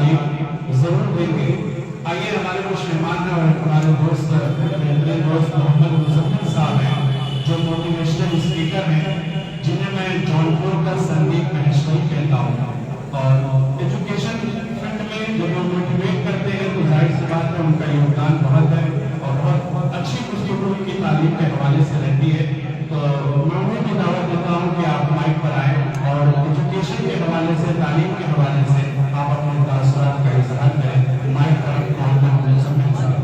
तालीम जरूर देंगे। आइए हमारे कुछ मेहमान हैं और हमारे दोस्त मोहम्मद मुजफ्फर साहब हैं जो मोटिवेशनल स्पीकर हैं, जिन्हें मैं जौनपुर का संदीप महशरी कहता हूँ। और एजुकेशन फील्ड में जब वो मोटिवेट करते हैं तो जाहिर सी बात है उनका योगदान बहुत है और बहुत अच्छी पुस्तकों की तालीम के हवाले से रहती है। तो मैं उन्हें भी दावत देता हूँ कि आप माइक पर आए और एजुकेशन के हवाले से, तालीम के हवाले से आप अपने तासुरात का इजहार करें। माइक पर मोहम्मद मुजफ्फर साहब।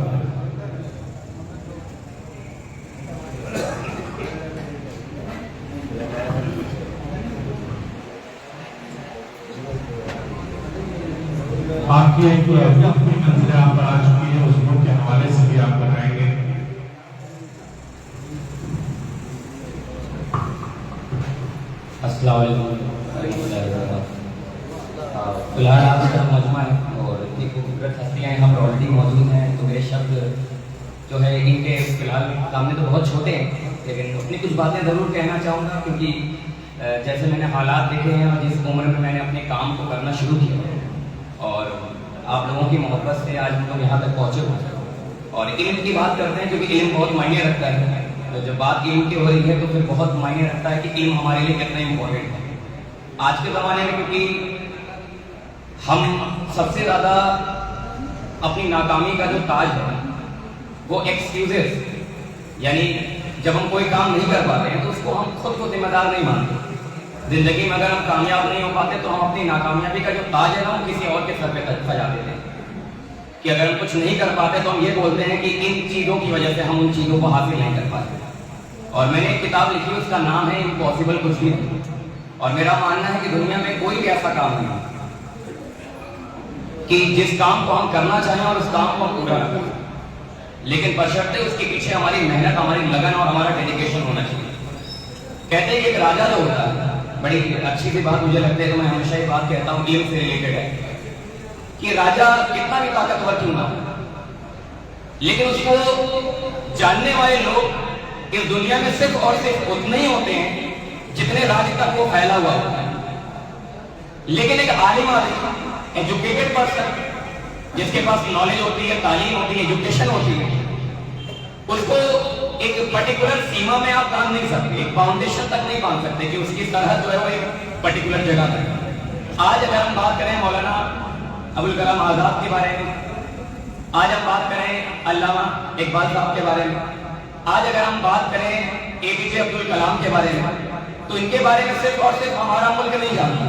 आपकी एक अपनी मंजिल आप पर आ चुकी है, उसको के हवाले से भी आप बताएंगे। अस्सलाम वालेकुम। फिलहाल आज का मजमा है और इतनी खूबसूरत हस्तियाँ यहाँ पर ऑलरेडी मौजूद हैं, तो मेरे शब्द जो है इनके फिलहाल सामने तो बहुत छोटे हैं, लेकिन अपनी कुछ बातें ज़रूर कहना चाहूँगा क्योंकि जैसे मैंने हालात देखे हैं और जिस उम्र में मैंने अपने काम को करना शुरू किया और आप लोगों की मोहब्बत से आज हम लोग यहाँ तक पहुँचे हुए हैं। और इल्म की बात करते हैं क्योंकि इल्म बहुत मायने रखता है, तो जब बात इल्म की हो रही है तो फिर बहुत मायने रखता है कि इल्म हमारे लिए कितना इम्पोर्टेंट है आज के ज़माने में, क्योंकि हम सबसे ज़्यादा अपनी नाकामी का जो ताज है वो एक्सक्यूजेस, यानी जब हम कोई काम नहीं कर पाते हैं तो उसको हम खुद को जिम्मेदार नहीं मानते। जिंदगी में अगर हम कामयाब नहीं हो पाते तो हम अपनी नाकामयाबी का जो ताज है ना वो किसी और के सर पे सजा देते हैं कि अगर हम कुछ नहीं कर पाते तो हम ये बोलते हैं कि इन चीज़ों की वजह से हम उन चीज़ों को हासिल नहीं कर पाते। और मैंने एक किताब लिखी, उसका नाम है इम्पॉसिबल कुछ भी नहीं, और मेरा मानना है कि दुनिया में कोई भी ऐसा काम नहीं कि जिस काम को हम करना चाहें और उस काम को हम पूरा न करें, लेकिन बशर्ते उसके पीछे हमारी मेहनत, हमारी लगन और हमारा डेडिकेशन होना चाहिए। कहते हैं कि एक राजा जो होता है, बड़ी अच्छी सी बात मुझे लगती है, तो मैं हमेशा ये बात कहता हूँ इल्म से रिलेटेड है कि राजा कितना भी ताकतवर क्यों ना हो, लेकिन उसको जानने वाले लोग इस दुनिया में सिर्फ और सिर्फ उतने ही होते हैं जितने राज्य तक वो फैला हुआ होता है। लेकिन एक आलिम आदमी, एजुकेटेड पर्सन, जिसके पास नॉलेज होती है, तालीम होती है, एजुकेशन होती है, उसको एक पर्टिकुलर सीमा में आप बांध नहीं सकते, एक फाउंडेशन तक नहीं बांध सकते कि उसकी सरहद जो है वो एक पर्टिकुलर जगह तक। आज अगर हम बात करें मौलाना अबुल कलाम आजाद के बारे में, आज हम बात करें अल्लामा इकबाल साहब के बारे में, आज अगर हम बात करें एपीजे अब्दुल कलाम के बारे में, तो इनके बारे में सिर्फ और सिर्फ हमारा मुल्क नहीं जानता,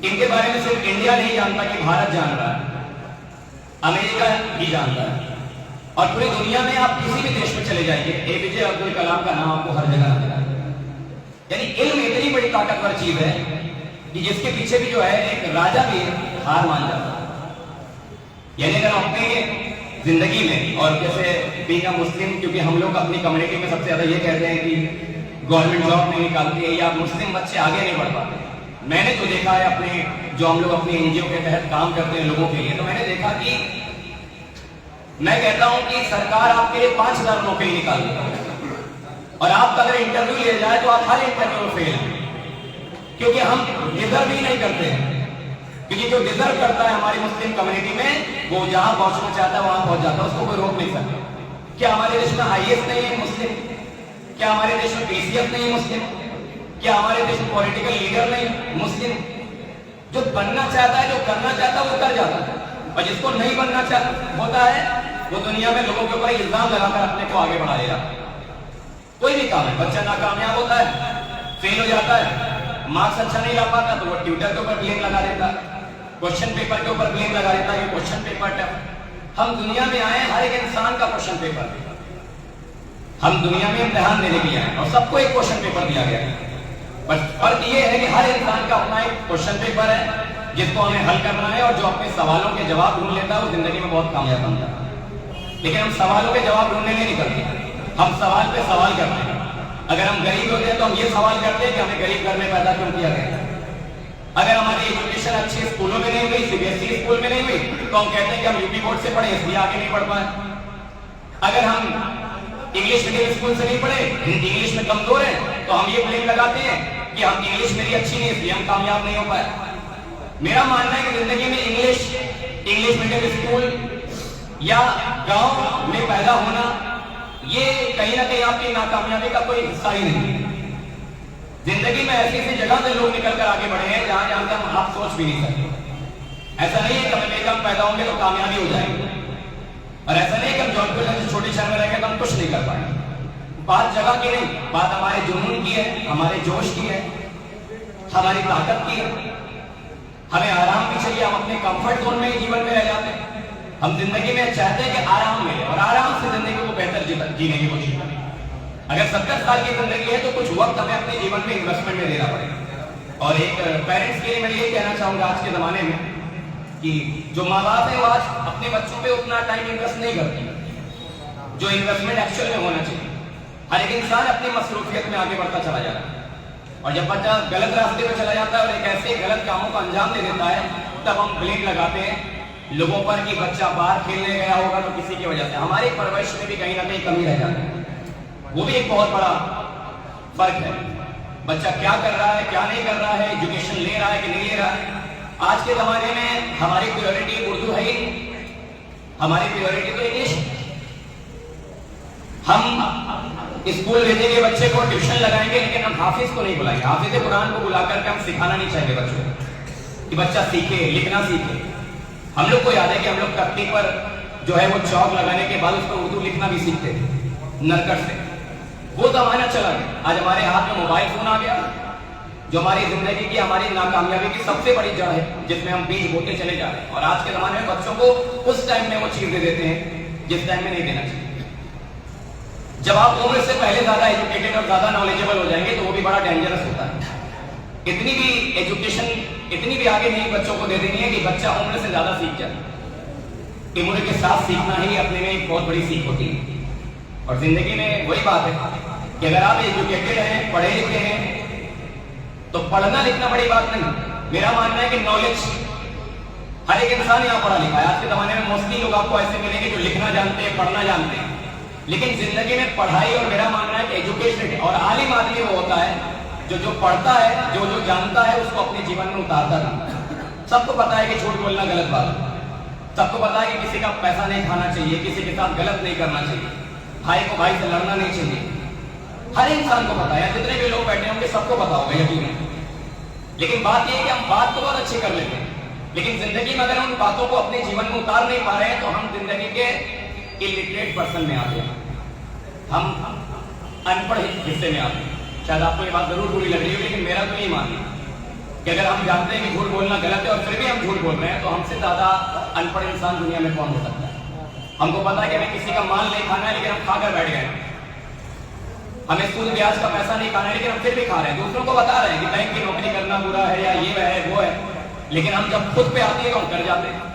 इनके बारे में सिर्फ इंडिया नहीं जानता कि भारत जान रहा है, अमेरिका भी जानता है, और पूरी दुनिया में आप किसी भी देश में चले जाइए, एपीजे अब्दुल कलाम का नाम आपको हर जगह मिलेगा। यानी इल्म इतनी बड़ी ताकतवर चीज है कि जिसके पीछे भी जो है एक राजा भी हार मान जाता है। यानी अगर अपने जिंदगी में, और जैसे बीइंग अ मुस्लिम, क्योंकि हम लोग अपनी कम्युनिटी में सबसे ज्यादा ये कहते हैं कि गवर्नमेंट जॉब नहीं निकालती है या मुस्लिम बच्चे आगे नहीं बढ़ पाते। मैंने तो देखा है अपने, जो हम लोग अपने एनजीओ के तहत काम करते हैं लोगों के लिए, तो मैंने देखा कि मैं कहता हूं कि सरकार आपके लिए 5000 नौकरी निकाल देता है और आपका अगर इंटरव्यू लिया जाए तो आप हर इंटरव्यू में फेल हैं, क्योंकि हम डिजर्व ही नहीं करते हैं। क्योंकि जो डिजर्व करता है हमारी मुस्लिम कम्युनिटी में, वो जहां पहुंचना चाहता है वहां पहुंच जाता है, उसको कोई रोक नहीं सकता। क्या हमारे देश में आईएएस नहीं है मुस्लिम? क्या हमारे देश में पीसीएस नहीं है मुस्लिम? क्या हमारे देश में पॉलिटिकल लीडर नहीं मुस्लिम? जो बनना चाहता है, जो करना चाहता है, वो कर जाता है, और जिसको नहीं बनना होता है वो दुनिया में लोगों के ऊपर इल्जाम लगाकर अपने को आगे बढ़ाएगा। कोई भी काम है, बच्चा नाकामयाब होता है, फेल हो जाता है, मार्क्स अच्छा नहीं ला पाता तो वो ट्यूटर के ऊपर ब्लेम लगा देता है, क्वेश्चन पेपर के ऊपर ब्लेम लगा देता है कि क्वेश्चन पेपर टफ। हम दुनिया में आए हर एक इंसान का क्वेश्चन पेपर, हम दुनिया में इम्तिहान देने के लिए आए और सबको एक क्वेश्चन पेपर दिया गया है। बस फर्क ये है कि हर इंसान का अपना एक क्वेश्चन पेपर है जिसको हमें हल करना है, और जो अपने सवालों के जवाब ढूंढ लेता है वो जिंदगी में बहुत कामयाब बनता है। लेकिन हम सवालों के जवाब ढूंढने नहीं निकलते, हम सवाल पे सवाल करते हैं। अगर हम गरीब होते हैं तो हम ये सवाल करते हैं कि हमें गरीब घर में पैदा क्यों किया गया। अगर हमारी एजुकेशन अच्छी स्कूलों में नहीं हुई, सीबीएसई स्कूल में नहीं हुई, तो हम कहते हैं कि हम यूपी बोर्ड से पढ़े इसलिए आगे नहीं बढ़ पाए। अगर हम इंग्लिश मीडियम स्कूल से नहीं पढ़े, इंग्लिश में कमजोर है, तो हम ये ब्लेम लगाते हैं कि हम इंग्लिश मेरी अच्छी नहीं इसलिए हम कामयाब नहीं हो पाए। मेरा मानना है कि जिंदगी में इंग्लिश इंग्लिश मीडियम स्कूल या गांव में पैदा होना ये कहीं ना कहीं आपकी नाकामयाबी का कोई हिस्सा ही नहीं है। जिंदगी में ऐसी ऐसी जगह से लोग निकल कर आगे बढ़े हैं जहां जहां से हम आप सोच भी नहीं सकते। ऐसा नहीं है कि अमेरिका में पैदा होंगे तो कामयाबी हो जाएगी, और ऐसा नहीं कि हम जौनपुर जैसे छोटे शहर में रहेंगे तो हम कुछ नहीं कर पाएंगे। बात जगह की नहीं, बात हमारे जुनून की है, हमारे जोश की है, हमारी ताकत की है। हमें आराम भी चाहिए, हम अपने कंफर्ट जोन में ही जीवन में रह जाते हैं। हम जिंदगी में चाहते हैं कि आराम मिले और आराम से जिंदगी को बेहतर जीने की कोशिश करें। अगर 70 साल की जिंदगी है तो कुछ वक्त हमें अपने जीवन में इन्वेस्टमेंट में देना पड़ेगा। और एक पेरेंट्स के लिए मैं ये कहना चाहूंगा आज के जमाने में कि जो माँ बाप है वो आज अपने बच्चों पे उतना टाइम इन्वेस्ट नहीं करती जो इन्वेस्टमेंट एक्चुअल में होना चाहिए। हर एक इंसान अपनी मसरूफियत में आगे बढ़ता चला जा रहा है, और जब बच्चा गलत रास्ते पे चला जाता है और एक ऐसे गलत कामों का अंजाम दे देता है, तब हम ब्लेम लगाते हैं लोगों पर कि बच्चा बाहर खेलने गया होगा तो किसी की वजह से। हमारी परवरिश में भी कहीं ना कहीं कमी रह जाती है, वो भी एक बहुत बड़ा फर्क है। बच्चा क्या कर रहा है, क्या नहीं कर रहा है, एजुकेशन ले रहा है कि नहीं ले रहा है। आज के जमाने में हमारी प्रायोरिटी उर्दू है ही नहीं, हमारी प्रायोरिटी तो इंग्लिश। हम स्कूल भेजेंगे बच्चे को, ट्यूशन लगाएंगे, लेकिन हम हाफिज को नहीं बुलाएंगे। हाफिज कुरान को बुलाकर के हम सिखाना नहीं चाहेंगे बच्चों को कि बच्चा सीखे, लिखना सीखे। हम लोग को याद है कि हम लोग तख्ती पर जो है वो चौक लगाने के बाद उसको उर्दू लिखना भी सीखते थे नरकट से। वो जमाना चला गया। आज हमारे हाथ में मोबाइल फोन आ गया जो हमारी जिंदगी की, हमारी नाकामयाबी की सबसे बड़ी जड़ है, जिसमें हम बीज बोते चले जा रहे हैं। और आज के जमाने में बच्चों को उस टाइम में वो चीज दे देते हैं जिस टाइम में नहीं देना चाहिए। जब आप उम्र से पहले ज्यादा एजुकेटेड और ज्यादा नॉलेजेबल हो जाएंगे तो वो भी बड़ा डेंजरस होता है। इतनी भी एजुकेशन इतनी भी आगे नहीं बच्चों को दे देनी है कि बच्चा उम्र से ज्यादा सीख जाए। उम्र के साथ सीखना ही अपने में एक बहुत बड़ी सीख होती है। और जिंदगी में वही बात है कि अगर आप एजुकेटेड हैं, पढ़े लिखे हैं, तो पढ़ना लिखना बड़ी बात नहीं। मेरा मानना है कि नॉलेज, हर एक इंसान यहाँ पढ़ा लिखा है। आज के जमाने में मोस्टली लोग आपको ऐसे मिलेंगे जो लिखना जानते हैं, पढ़ना जानते हैं, लेकिन जिंदगी में पढ़ाई, और मेरा मानना है कि एजुकेटेड और आलिम आदमी वो होता है जो पढ़ता है, जो जानता है, उसको अपने जीवन में उतारता नहीं। सबको पता है कि झूठ बोलना गलत बात है, सबको पता है कि किसी का पैसा नहीं खाना चाहिए, किसी के साथ गलत नहीं करना चाहिए, भाई को भाई से लड़ना नहीं चाहिए। हर इंसान को पता है, जितने भी लोग बैठे होंगे सबको पता होगा यकीन। लेकिन बात यह है कि हम बात तो बहुत अच्छी कर लेते हैं, लेकिन जिंदगी में अगर हम उन बातों को अपने जीवन में उतार नहीं पा रहे हैं तो हम जिंदगी के इलिटरेट पर्सन में आते हैं, हम अनपढ़ हिस्से में आते हैं। शायद आपको ये बात जरूर बुरी लग रही है, लेकिन मेरा तो यही मानना कि अगर हम जानते हैं कि झूठ बोलना गलत है और फिर भी हम झूठ बोल रहे हैं, तो हमसे ज्यादा अनपढ़ इंसान दुनिया में कौन हो सकता है। हमको पता है कि हमें किसी का माल नहीं खाना है, लेकिन हम खाकर बैठ गए। हमें सूद ब्याज का पैसा नहीं खाना है, लेकिन हम फिर भी खा रहे हैं। दूसरों को बता रहे हैं कि बैंक की नौकरी करना बुरा है या ये है वो है, लेकिन हम जब खुद पे आती है तो हम कर जाते हैं।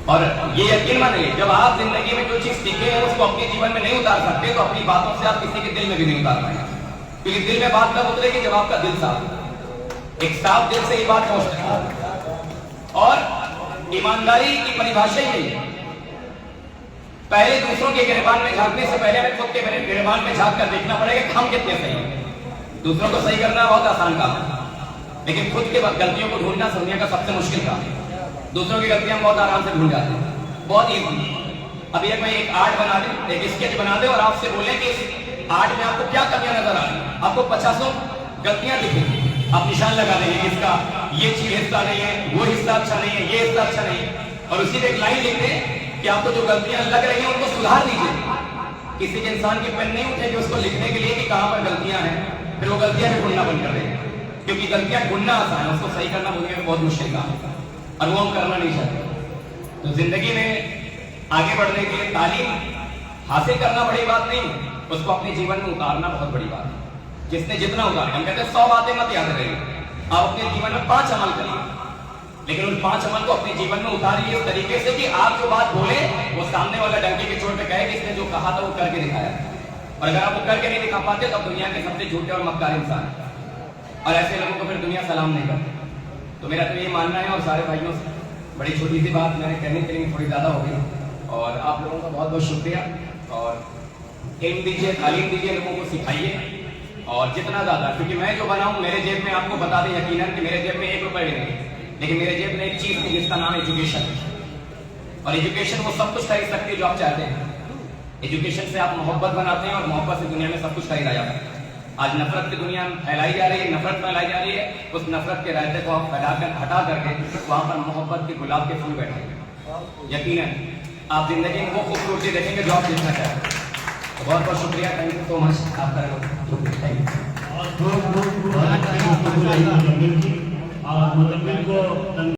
और ये यकीन मानिए, जब आप जिंदगी में जो चीज सीखे हैं उसको अपने जीवन में नहीं उतार सकते, तो अपनी बातों से आप किसी के दिल में भी नहीं उतार पाएंगे। क्योंकि दिल में बात तब उतरेगी जब आपका दिल साफ, एक साफ दिल से ये बात पहुंचती है। और ईमानदारी की परिभाषा ही यही है। पहले दूसरों के गिरबान में झांकने से पहले हमें खुद के गिरबान में झांक कर देखना पड़ेगा कि हम कितने सही हैं। दूसरों को सही करना बहुत आसान काम है, लेकिन खुद के गलतियों को ढूंढना दुनिया का सबसे मुश्किल काम है। दूसरों की गलतियां बहुत आराम से ढूंढ जाते हैं, बहुत ईजी। अभी एक आर्ट बना दे, एक स्केच बना दे और आपसे बोले कि इस आर्ट में आपको क्या कमियां नजर आ रही है, आपको 50 गलतियां दिखेंगी। आप निशान लगा देंगे इसका ये चीज हिस्सा नहीं है, वो हिस्सा अच्छा नहीं है, ये हिस्सा अच्छा नहीं है, और उसी में एक लाइन लिख दें कि आपको जो गलतियां लग रही हैं उनको सुधार दीजिए। किसी के इंसान की पेन नहीं उठेगी उसको लिखने के लिए कि कहां पर गलतियां हैं, फिर वो गलतियां भी ढूंढना बंद कर देंगे। क्योंकि गलतियां ढूंढना आसान है, उसको सही करना दुनिया में बहुत मुश्किल काम है, और वो हम करना नहीं चाहते। तो जिंदगी में आगे बढ़ने के लिए तालीम हासिल करना बड़ी बात नहीं, उसको अपने जीवन में उतारना बहुत बड़ी बात है। जिसने जितना उतारा, हम कहते हैं 100 बातें मत याद रखिए, आप अपने जीवन में 5 अमल करिए, लेकिन उन 5 अमल को अपने जीवन में उतारिए इस तरीके से कि आप जो बात बोले वो सामने वाला डंके के चोट पे कहे कि इसने जो कहा था वो करके दिखाया। और अगर आप वो करके नहीं दिखा पाते तो दुनिया के सबसे झूठे और मक्कार इंसान, और ऐसे लोगों को फिर दुनिया सलाम नहीं करती। तो मेरा तो ये मानना है, और सारे भाइयों से बड़ी छोटी सी बात मैंने कहने के लिए थोड़ी ज़्यादा हो गई, और आप लोगों का बहुत बहुत शुक्रिया। और इल्म दीजिए, तालीम दीजिए, लोगों को सिखाइए, और जितना ज़्यादा, क्योंकि मैं जो बनाऊँ मेरे जेब में आपको बता दें यकीनन कि मेरे जेब में 1 रुपये भी नहीं, लेकिन मेरे जेब में एक चीज थी जिसका नाम एजुकेशन है। और एजुकेशन वो सब कुछ खरीद सकती है जो आप चाहते हैं। एजुकेशन से आप मोहब्बत बनाते हैं और मोहब्बत से दुनिया में सब कुछ खरीदा जाता है। आज नफरत की दुनिया फैलाई जा रही है, नफरत फैलाई जा रही है। उस नफरत के रायते को आप हटा करके वहां पर मोहब्बत के गुलाब के फूल बैठेंगे। यकीनन आप जिंदगी में वो खूबसूरती देखेंगे जो आप देखना चाहते हैं। तो बहुत बहुत शुक्रिया, थैंक यू सो मच आपका। और मुदम्मिल को